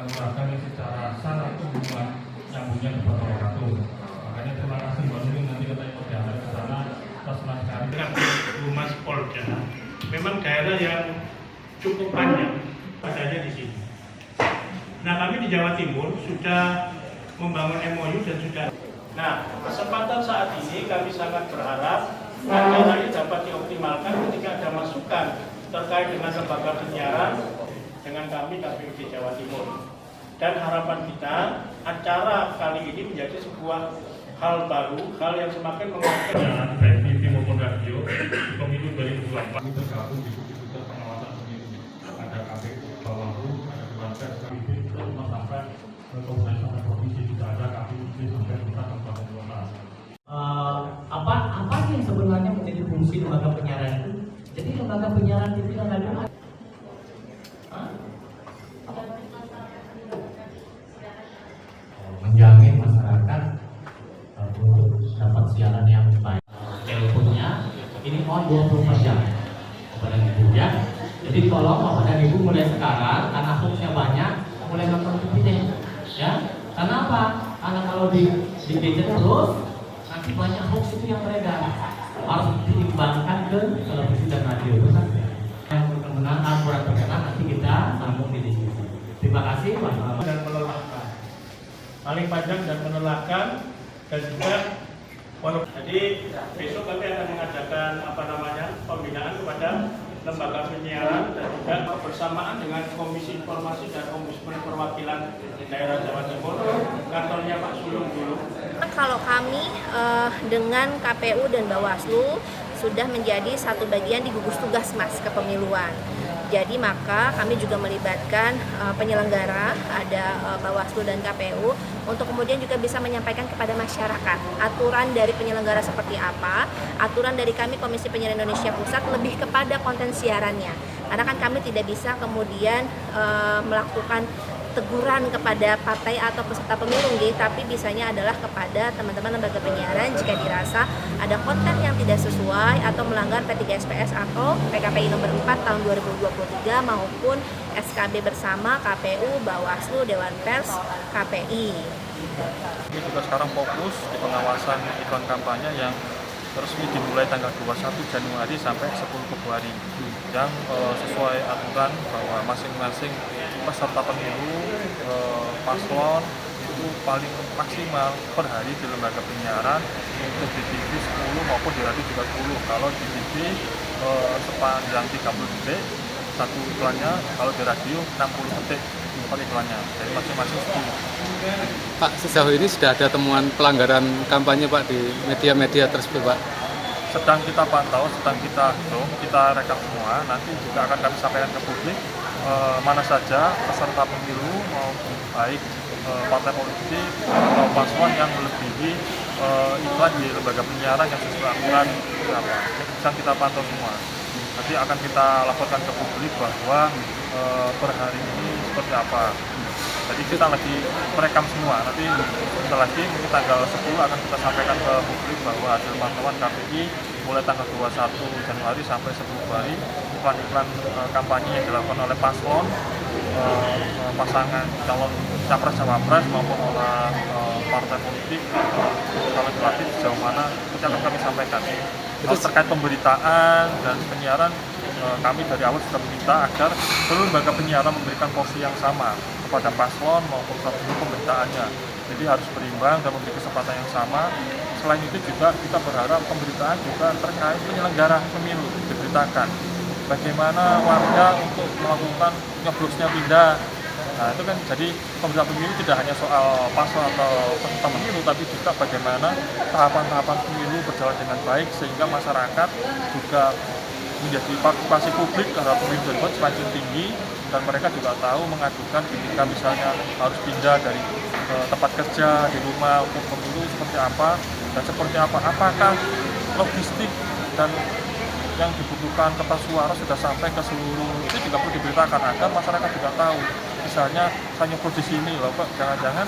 mengurangi secara sangat hubungan nyambungnya kepada orang tua. Makanya terima kasih Mbak Nunung, nanti kita ikut diantar ke sana atas sekali. Dengan Humas Polda, memang daerah yang cukup panjang adanya di sini. Nah, kami di Jawa Timur sudah membangun MOU dan sudah. Nah, kesempatan saat ini kami sangat berharap agar ini dapat dioptimalkan ketika ada masukan terkait dengan lembaga penyiaran dengan kami KPU di Jawa Timur. Dan harapan kita, acara kali ini menjadi sebuah hal baru, hal yang semakin menguatkan. Baik TV maupun radio, pemilu 2024 ini tergabung di Gugus Pengawasan Pemilu. Ada KPU, Bawaslu, ada Dewan Pers, KPU, sampai ke kabupaten sampai provinsi juga ada KPU sampai pusat kabupaten kota. Apa yang sebenarnya menjadi fungsi lembaga penyiaran itu? Jadi lembaga penyiaran TV dan radio menjamin masyarakat untuk dapat siaran yang baik. Teleponnya ini on 24 jam kepada ibu ya. Jadi tolong kepada ibu mulai sekarang karena hoaxnya banyak, mulai nonton TV deh ya. Karena apa? Karena kalau di gadget terus nanti banyak hoax itu yang beredar. Harus diimbangkan ke televisi dan radio itu kan. Yang berkenan kurang berkenan nanti kita sambung di diskusi. Terima kasih Pak. Dan melelahkan, paling panjang dan melelahkan, dan juga jadi besok kami akan mengadakan pembinaan kepada lembaga penyiaran dan juga bersamaan dengan Komisi Informasi dan Ombudsman Perwakilan Daerah Jawa Timur, kantornya Pak Sulung dulu. Kalau kami dengan KPU dan Bawaslu sudah menjadi satu bagian di gugus tugas Mas kepemiluan. Jadi maka kami juga melibatkan penyelenggara, ada Bawaslu dan KPU, untuk kemudian juga bisa menyampaikan kepada masyarakat aturan dari penyelenggara seperti apa, aturan dari kami Komisi Penyiaran Indonesia Pusat lebih kepada konten siarannya. Karena kan kami tidak bisa kemudian melakukan teguran kepada partai atau peserta pemilu, tapi bisanya adalah kepada teman-teman lembaga penyiaran jika dirasa ada konten yang tidak sesuai atau melanggar P3SPS atau PKPI nomor 4 tahun 2023 maupun SKB bersama KPU, Bawaslu, Dewan Pers, KPI. Kami juga sekarang fokus di pengawasan iklan kampanye yang resmi dimulai tanggal 21 Januari sampai 10 Februari yang sesuai aturan bahwa masing-masing peserta pemilu paslon itu paling maksimal per hari di lembaga penyiaran untuk di TV 10 maupun di radio juga 10. Kalau di TV sepanjang 30 detik satu iklannya, kalau di radio 60 detik per iklannya, jadi masing-masing 10. Pak, sejauh ini sudah ada temuan pelanggaran kampanye Pak di media-media tersebut Pak? Sedang kita pantau, sedang kita hitung, kita rekam semua, nanti juga akan kami sampaikan ke publik mana saja peserta pemilu maupun baik partai politik atau paslon yang melebihi iklan di lembaga penyiaran yang sesuai aturan berapa. Sedang kita pantau semua. Nanti akan kita laporkan ke publik bahwa per hari ini seperti apa. Jadi kita lagi merekam semua, nanti sebentar lagi mungkin tanggal 10 akan kita sampaikan ke publik bahwa hasil pantauan KPI mulai tanggal 21 Januari sampai 10 Februari iklan-iklan kampanye yang dilakukan oleh paslon, pasangan calon capres-cawapres maupun oleh partai politik atau legislatif sejauh mana itu akan kami sampaikan. Kalau terkait pemberitaan dan penyiaran, kami dari awal sudah meminta agar seluruh lembaga penyiaran memberikan porsi yang sama kepada paslon maupun pemberitaannya. Jadi harus berimbang dan memberi kesempatan yang sama. Selain itu juga kita berharap pemberitaan juga terkait penyelenggara pemilu diberitakan. Bagaimana warga untuk melakukan nyoblosnya pindah. Nah itu kan jadi pemberitaan pemilu tidak hanya soal paslon atau peserta pemilu, tapi juga bagaimana tahapan-tahapan pemilu berjalan dengan baik sehingga masyarakat juga menjadi partisipasi publik terhadap pemilu tersebut semakin tinggi, dan mereka juga tahu mengajukan ketika misalnya harus pindah dari tempat kerja di rumah untuk pemilu seperti apa dan seperti apa, apakah logistik dan yang dibutuhkan kertas suara sudah sampai ke seluruh, itu juga perlu diberitakan agar masyarakat juga tahu. Misalnya saya nyoblos di sini loh Pak, jangan-jangan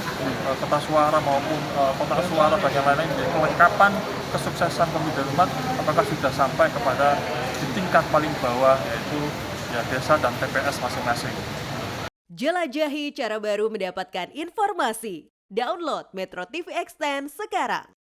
kertas suara maupun kotak suara dan yang lain-lain, kelengkapan kesuksesan pemilu 2024 apakah sudah sampai kepada di tingkat paling bawah, yaitu ya desa dan TPS masing-masing. Jelajahi cara baru mendapatkan informasi. Download Metro TV Extend sekarang.